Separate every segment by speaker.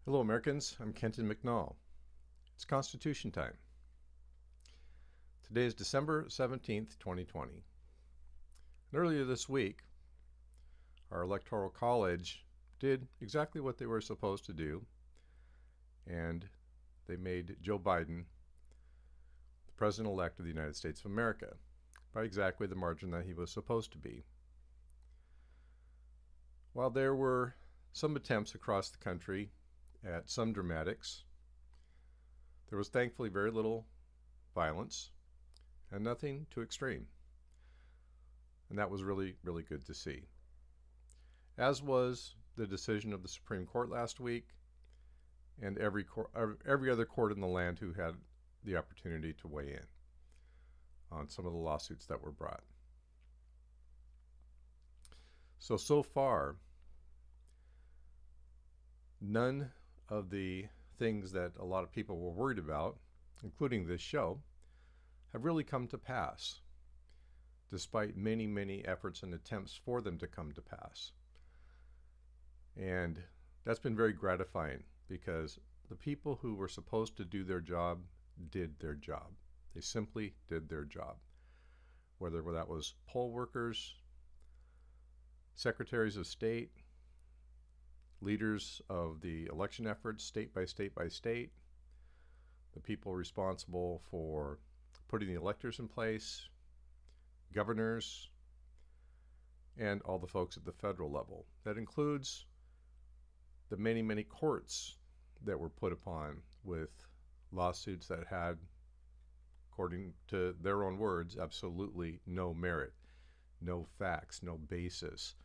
Speaker 1: Hello, Americans. I'm Kenton McNall. It's Constitution time. Today is December 17th, 2020. And earlier this week, our Electoral College did exactly what they were supposed to do, and they made Joe Biden the President-elect of the United States of America by exactly the margin that he was supposed to be. While there were some attempts across the country at some dramatics, there was thankfully very little violence and nothing too extreme. And that was really, really good to see. As was the decision of the Supreme Court last week and every other court in the land who had the opportunity to weigh in on some of the lawsuits that were brought. So far, none of the things that a lot of people were worried about, including this show, have really come to pass, despite many, many efforts and attempts for them to come to pass. And that's been very gratifying because the people who were supposed to do their job did their job. They simply did their job. Whether that was poll workers, secretaries of state, leaders of the election efforts, state by state by state, the people responsible for putting the electors in place, governors, and all the folks at the federal level. That includes the many, many courts that were put upon with lawsuits that had, according to their own words, absolutely no merit, no facts, no basis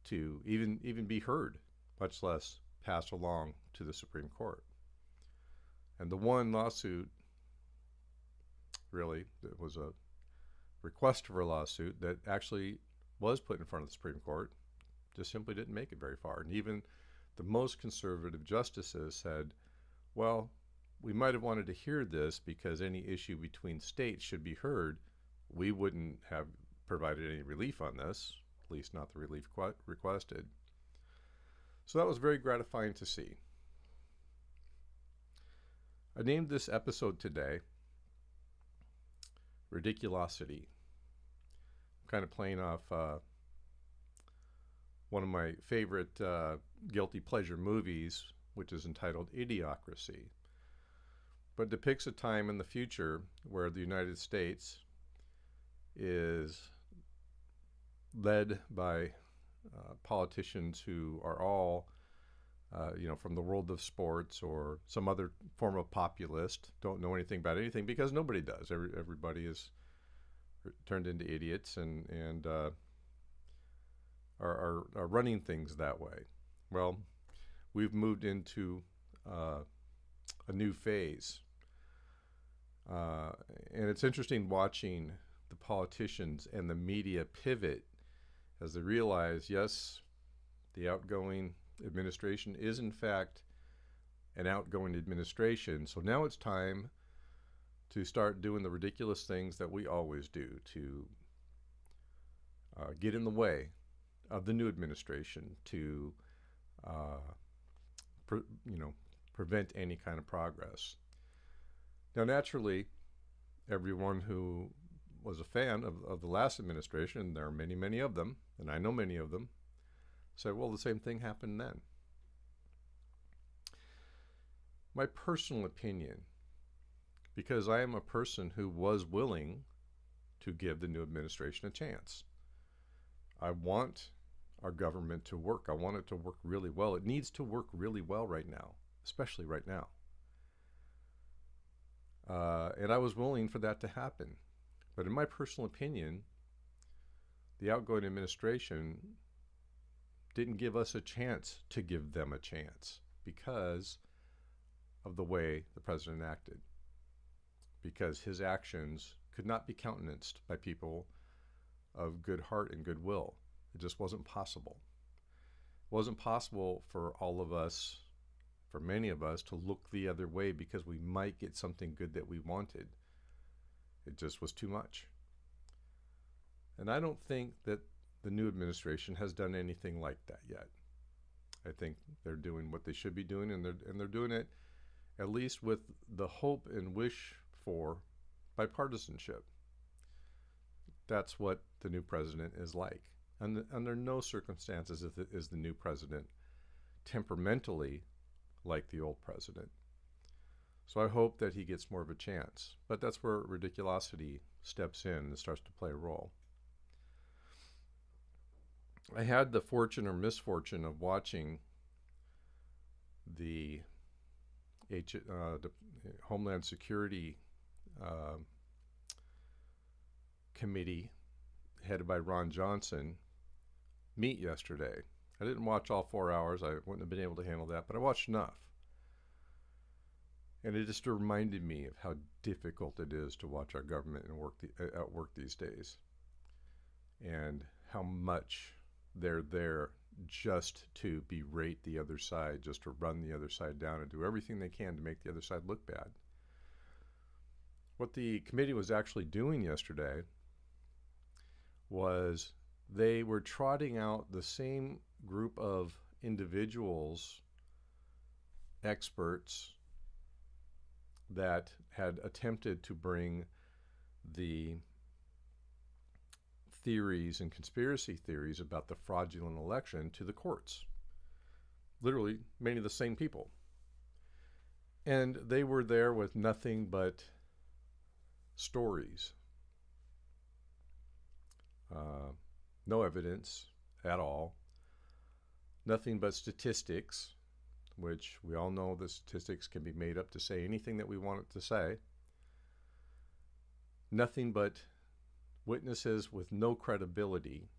Speaker 1: to even be heard, much less pass along to the Supreme Court. And the one lawsuit, really, that was a request for a lawsuit that actually was put in front of the Supreme Court, just simply didn't make it very far. And even the most conservative justices said, well, we might have wanted to hear this because any issue between states should be heard. We wouldn't have provided any relief on this, at least not the relief requested. So that was very gratifying to see. I named this episode today Ridiculosity. I'm kind of playing off one of my favorite guilty pleasure movies, which is entitled Idiocracy, but depicts a time in the future where the United States is led by politicians who are all, from the world of sports or some other form of populist, don't know anything about anything because nobody does. Everybody is turned into idiots and are running things that way. Well, we've moved into a new phase. And it's interesting watching the politicians and the media pivot as they realize, yes, the outgoing administration is in fact an outgoing administration. So now it's time to start doing the ridiculous things that we always do to get in the way of the new administration, to prevent any kind of progress. Now, naturally, everyone who was a fan of the last administration, and there are many, many of them, and I know many of them, said, well, the same thing happened then. My personal opinion, because I am a person who was willing to give the new administration a chance. I want our government to work. I want it to work really well. It needs to work really well right now, especially right now. And I was willing for that to happen. But in my personal opinion, the outgoing administration didn't give us a chance to give them a chance because of the way the president acted. Because his actions could not be countenanced by people of good heart and goodwill. It just wasn't possible. It wasn't possible for all of us, for many of us, to look the other way because we might get something good that we wanted. It just was too much. And I don't think that the new administration has done anything like that yet. I think they're doing what they should be doing, and they're doing it at least with the hope and wish for bipartisanship. That's what the new president is like. And under no circumstances is the new president temperamentally like the old president. So I hope that he gets more of a chance. But that's where ridiculosity steps in and starts to play a role. I had the fortune or misfortune of watching the Homeland Security Committee headed by Ron Johnson meet yesterday. I didn't watch all 4 hours. I wouldn't have been able to handle that, but I watched enough. And it just reminded me of how difficult it is to watch our government and at work these days, and how much they're there just to berate the other side, just to run the other side down and do everything they can to make the other side look bad. What the committee was actually doing yesterday was they were trotting out the same group of individuals, experts, that had attempted to bring the theories and conspiracy theories about the fraudulent election to the courts. Literally, many of the same people. And they were there with nothing but stories. No evidence at all. Nothing but statistics, which we all know the statistics can be made up to say anything that we want it to say. Nothing but witnesses with no credibility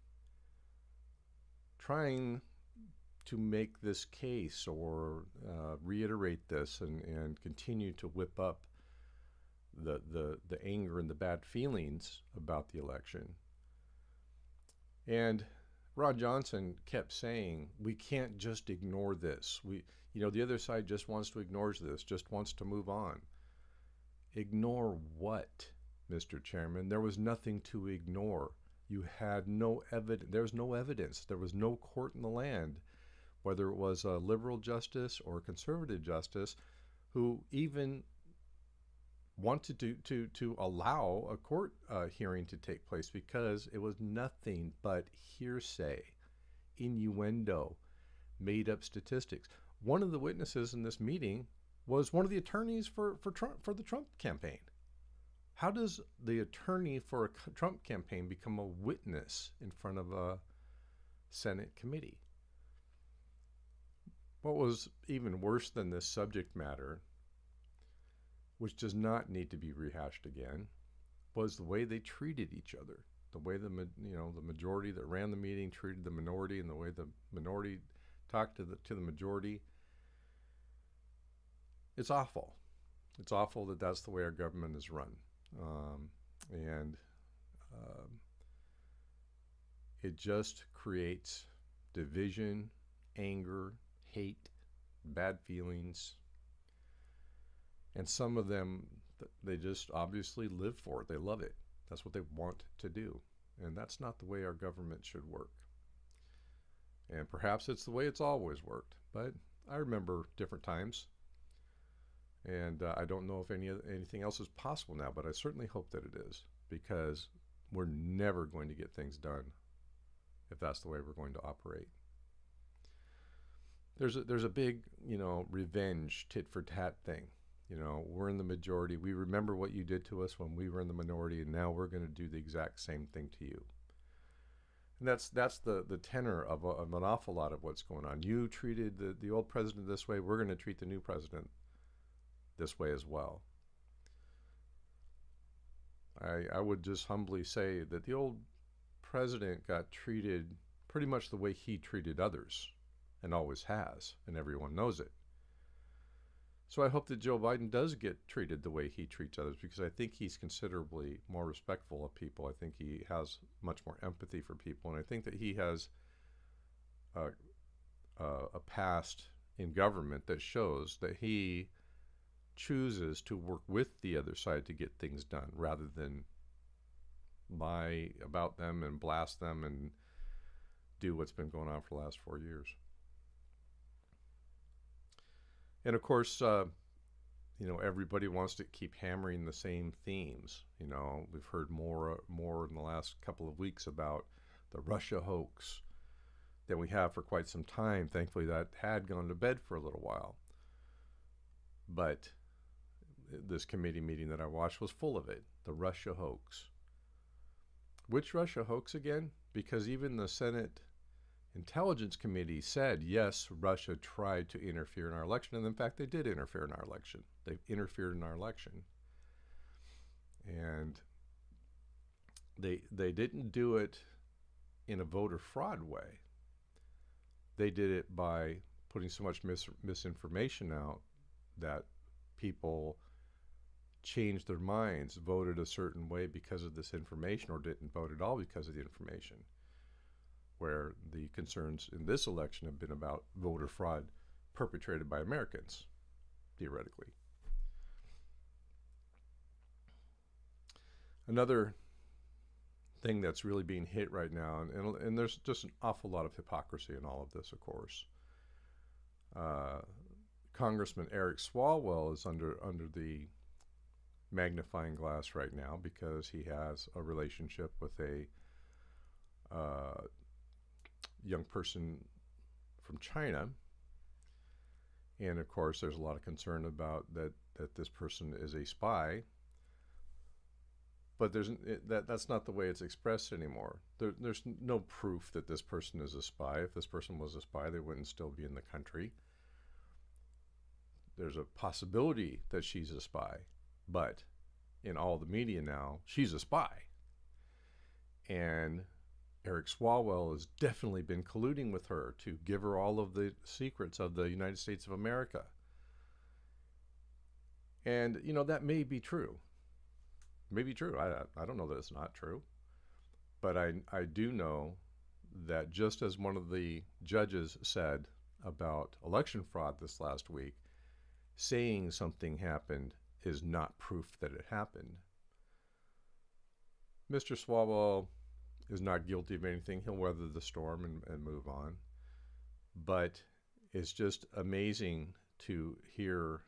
Speaker 1: trying to make this case or reiterate this and continue to whip up the anger and the bad feelings about the election. And Ron Johnson kept saying, we can't just ignore this. The other side just wants to ignore this, just wants to move on. Ignore what, Mr. Chairman? There was nothing to ignore. You had no evidence. There was no evidence. There was no court in the land, whether it was a liberal justice or a conservative justice, who even wanted to allow a court hearing to take place, because it was nothing but hearsay, innuendo, made up statistics. One of the witnesses in this meeting was one of the attorneys for the Trump campaign. How does the attorney for a Trump campaign become a witness in front of a Senate committee? What was even worse than this subject matter, which does not need to be rehashed again, was the way they treated each other. The way the majority that ran the meeting treated the minority, and the way the minority talked to the majority. It's awful. It's awful that that's the way our government is run. It just creates division, anger, hate, bad feelings. And some of them, they just obviously live for it. They love it. That's what they want to do. And that's not the way our government should work. And perhaps it's the way it's always worked. But I remember different times. And I don't know if anything else is possible now, but I certainly hope that it is, because we're never going to get things done if that's the way we're going to operate. There's a big, revenge tit for tat thing. We're in the majority. We remember what you did to us when we were in the minority, and now we're going to do the exact same thing to you. And that's the tenor of an awful lot of what's going on. You treated the old president this way. We're going to treat the new president this way as well. I would just humbly say that the old president got treated pretty much the way he treated others, and always has, and everyone knows it. So I hope that Joe Biden does get treated the way he treats others, because I think he's considerably more respectful of people. I think he has much more empathy for people, and I think that he has a past in government that shows that he chooses to work with the other side to get things done, rather than lie about them and blast them and do what's been going on for the last 4 years. And of course, everybody wants to keep hammering the same themes. We've heard more in the last couple of weeks about the Russia hoax than we have for quite some time. Thankfully, that had gone to bed for a little while. But this committee meeting that I watched was full of it, the Russia hoax. Which Russia hoax again? Because even the Senate Intelligence Committee said, yes, Russia tried to interfere in our election. And in fact, they did interfere in our election. They interfered in our election. And they didn't do it in a voter fraud way. They did it by putting so much misinformation out that people changed their minds, voted a certain way because of this information, or didn't vote at all because of the information. Where the concerns in this election have been about voter fraud perpetrated by Americans, theoretically. Another thing that's really being hit right now, and there's just an awful lot of hypocrisy in all of this, of course. Congressman Eric Swalwell is under the magnifying glass right now because he has a relationship with a young person from China. And of course, there's a lot of concern about that this person is a spy. But that's not the way it's expressed anymore. There's no proof that this person is a spy. If this person was a spy, they wouldn't still be in the country. There's a possibility that she's a spy, but in all the media now, she's a spy. And Eric Swalwell has definitely been colluding with her to give her all of the secrets of the United States of America. And, that may be true. Maybe true. I don't know that it's not true. But I do know that just as one of the judges said about election fraud this last week, saying something happened is not proof that it happened. Mr. Swalwell is not guilty of anything. He'll weather the storm and move on. But it's just amazing to hear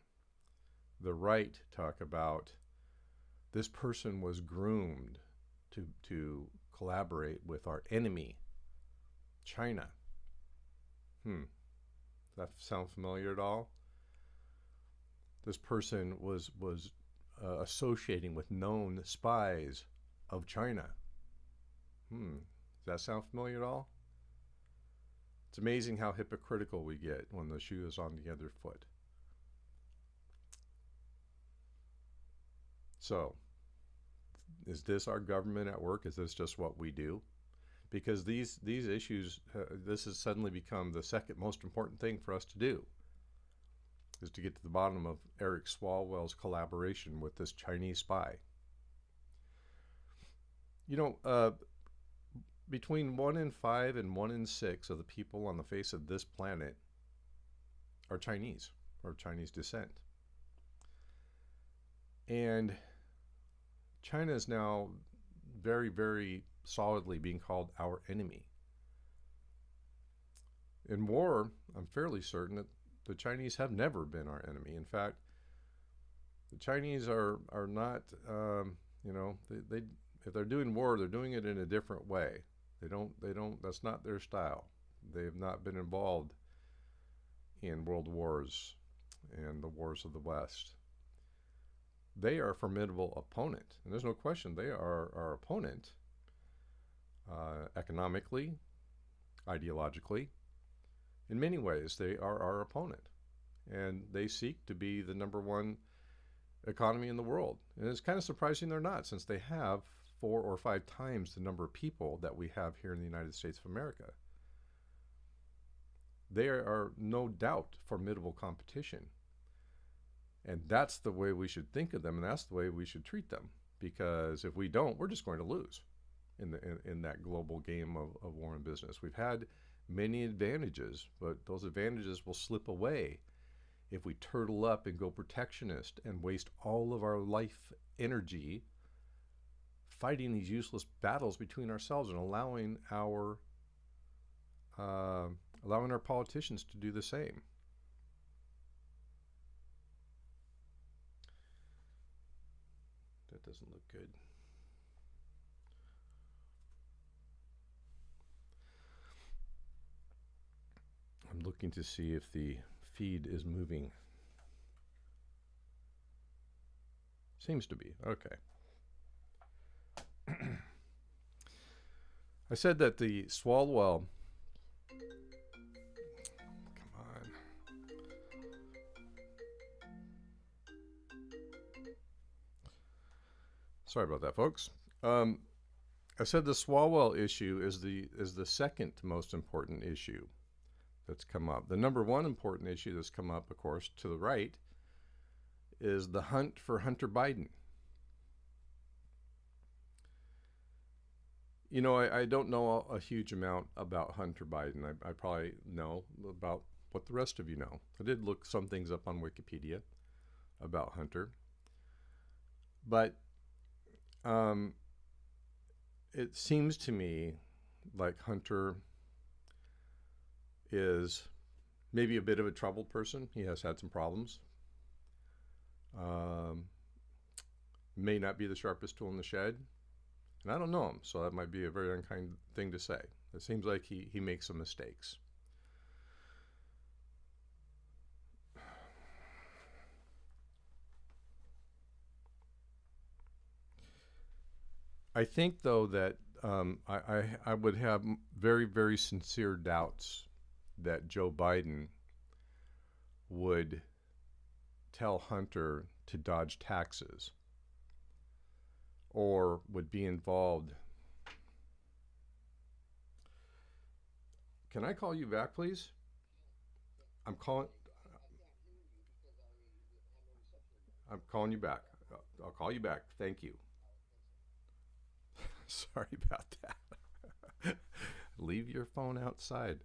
Speaker 1: the right talk about this person was groomed to collaborate with our enemy, China. Does that sound familiar at all? This person was associating with known spies of China. Does that sound familiar at all? It's amazing how hypocritical we get when the shoe is on the other foot. So, is this our government at work? Is this just what we do? Because these issues, this has suddenly become the second most important thing for us to do, is to get to the bottom of Eric Swalwell's collaboration with this Chinese spy. Between 1 in 5 and 1 in 6 of the people on the face of this planet are Chinese, or Chinese descent. And China is now very, very solidly being called our enemy. In war, I'm fairly certain that the Chinese have never been our enemy. In fact, the Chinese are not, they if they're doing war, they're doing it in a different way. They don't, that's not their style. They have not been involved in world wars and the wars of the West. They are a formidable opponent, and there's no question they are our opponent, economically, ideologically. In many ways, they are our opponent, and they seek to be the number one economy in the world. And it's kind of surprising they're not, since they have 4 or 5 times the number of people that we have here in the United States of America. They are no doubt formidable competition. And that's the way we should think of them, and that's the way we should treat them. Because if we don't, we're just going to lose in that global game of war and business. We've had many advantages, but those advantages will slip away if we turtle up and go protectionist and waste all of our life energy fighting these useless battles between ourselves and allowing our politicians to do the same. doesn't look good. I'm looking to see if the feed is moving. Seems to be. Okay. I said that the Swalwell. Come on. Sorry about that, folks. I said the Swalwell issue is the second most important issue that's come up. The number one important issue that's come up, of course, to the right, is the hunt for Hunter Biden. You know, I don't know a huge amount about Hunter Biden. I probably know about what the rest of you know. I did look some things up on Wikipedia about Hunter. But it seems to me like Hunter is maybe a bit of a troubled person. He has had some problems. May not be the sharpest tool in the shed. And I don't know him, so that might be a very unkind thing to say. It seems like he makes some mistakes. I think, though, that I would have very, very sincere doubts that Joe Biden would tell Hunter to dodge taxes or would be involved. Can I call you back, please? I'm calling you back. I'll call you back. Thank you. Sorry about that. Leave your phone outside.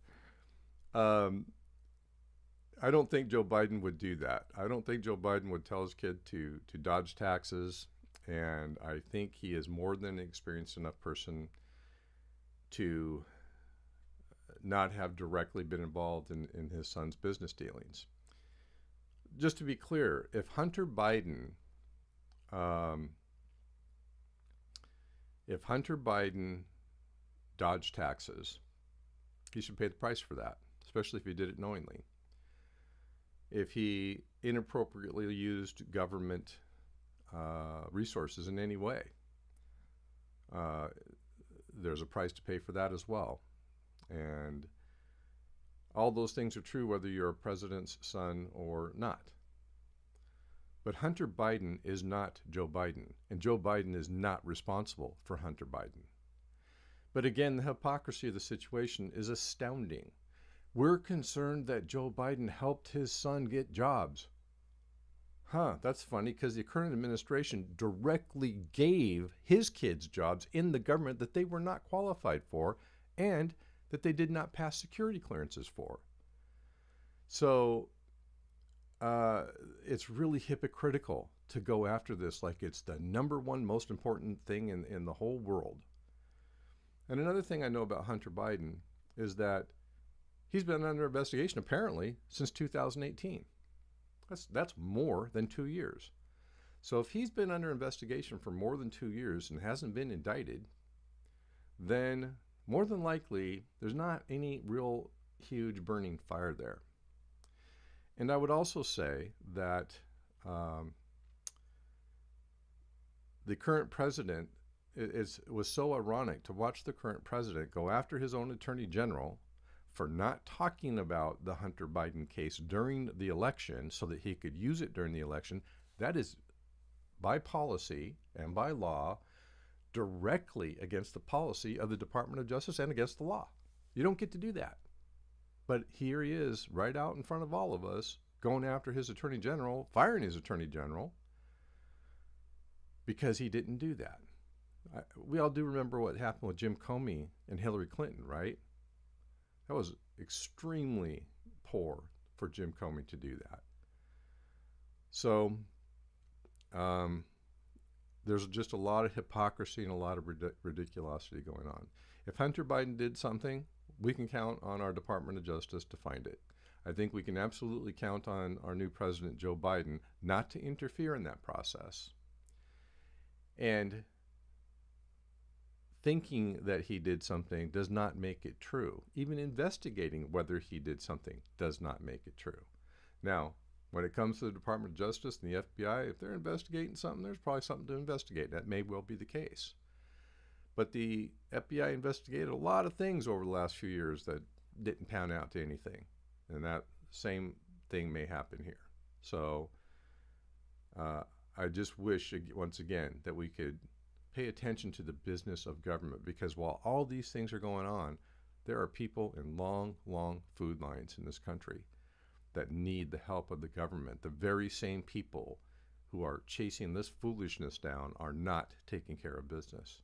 Speaker 1: I don't think Joe Biden would do that. I don't think Joe Biden would tell his kid to dodge taxes. And I think he is more than an experienced enough person to not have directly been involved in his son's business dealings. Just to be clear, if Hunter Biden dodged taxes, he should pay the price for that, especially if he did it knowingly. If he inappropriately used government resources in any way, there's a price to pay for that as well. And all those things are true whether you're a president's son or not. But Hunter Biden is not Joe Biden, and Joe Biden is not responsible for Hunter Biden. But again, the hypocrisy of the situation is astounding. We're concerned that Joe Biden helped his son get jobs. That's funny, because the current administration directly gave his kids jobs in the government that they were not qualified for and that they did not pass security clearances for. So it's really hypocritical to go after this like it's the number one most important thing in the whole world. And another thing I know about Hunter Biden is that he's been under investigation apparently since 2018. That's more than 2 years. So if he's been under investigation for more than 2 years and hasn't been indicted, then more than likely there's not any real huge burning fire there. And I would also say that the current president, it was so ironic to watch the current president go after his own attorney general for not talking about the Hunter Biden case during the election so that he could use it during the election. That is, by policy and by law, directly against the policy of the Department of Justice and against the law. You don't get to do that. But here he is, right out in front of all of us, going after his attorney general, firing his attorney general, because he didn't do that. We all do remember what happened with Jim Comey and Hillary Clinton, right? That was extremely poor for Jim Comey to do that. So there's just a lot of hypocrisy and a lot of ridiculosity going on. If Hunter Biden did something, we can count on our Department of Justice to find it. I think we can absolutely count on our new president, Joe Biden, not to interfere in that process. And thinking that he did something does not make it true. Even investigating whether he did something does not make it true. Now, when it comes to the Department of Justice and the FBI, if they're investigating something, there's probably something to investigate. That may well be the case. But the FBI investigated a lot of things over the last few years that didn't pan out to anything. And that same thing may happen here. So I just wish, once again, that we could pay attention to the business of government, because while all these things are going on, there are people in long, long food lines in this country that need the help of the government. The very same people who are chasing this foolishness down are not taking care of business.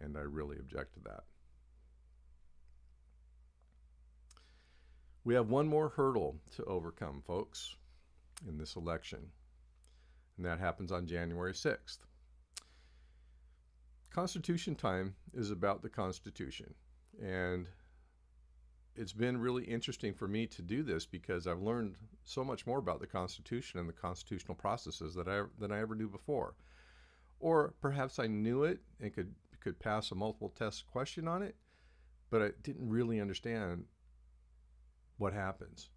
Speaker 1: And I really object to that. We have one more hurdle to overcome, folks, in this election, and that happens on January 6th. Constitution time is about the Constitution, and it's been really interesting for me to do this because I've learned so much more about the Constitution and the constitutional processes than I ever knew before. Or perhaps I knew it and could pass a multiple test question on it, but I didn't really understand what happens.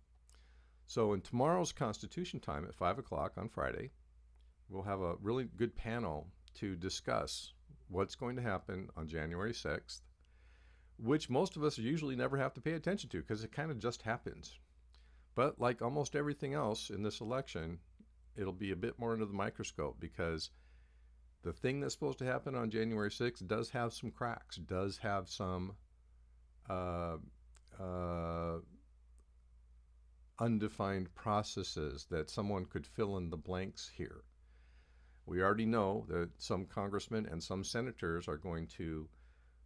Speaker 1: So in tomorrow's Constitution time at 5 o'clock on Friday, we'll have a really good panel to discuss what's going to happen on January 6th, which most of us usually never have to pay attention to because it kind of just happens. But like almost everything else in this election, it'll be a bit more under the microscope, because the thing that's supposed to happen on January 6th does have some cracks, does have some undefined processes that someone could fill in the blanks here. We already know that some congressmen and some senators are going to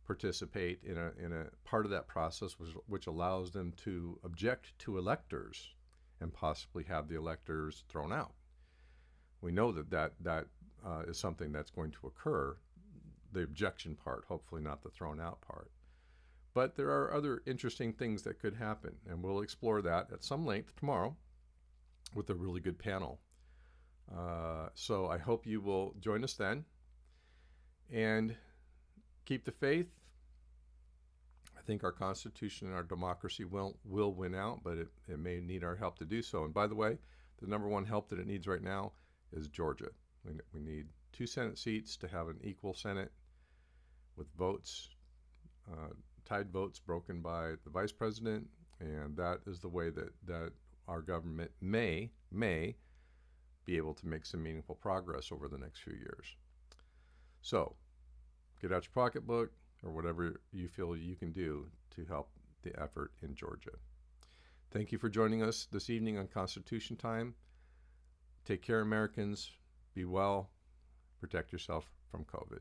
Speaker 1: participate in a part of that process which allows them to object to electors and possibly have the electors thrown out. We know that is something that's going to occur, the objection part, hopefully not the thrown out part. But there are other interesting things that could happen, and we'll explore that at some length tomorrow with a really good panel. So I hope you will join us then, and keep the faith. I think our Constitution and our democracy will win out, but it may need our help to do so. And by the way, the number one help that it needs right now is Georgia. We need 2 Senate seats to have an equal Senate with votes, tied votes broken by the Vice President, and that is the way that our government may be able to make some meaningful progress over the next few years. So get out your pocketbook or whatever you feel you can do to help the effort in Georgia. Thank you for joining us this evening on Constitution Time. Take care, Americans. Be well. Protect yourself from COVID.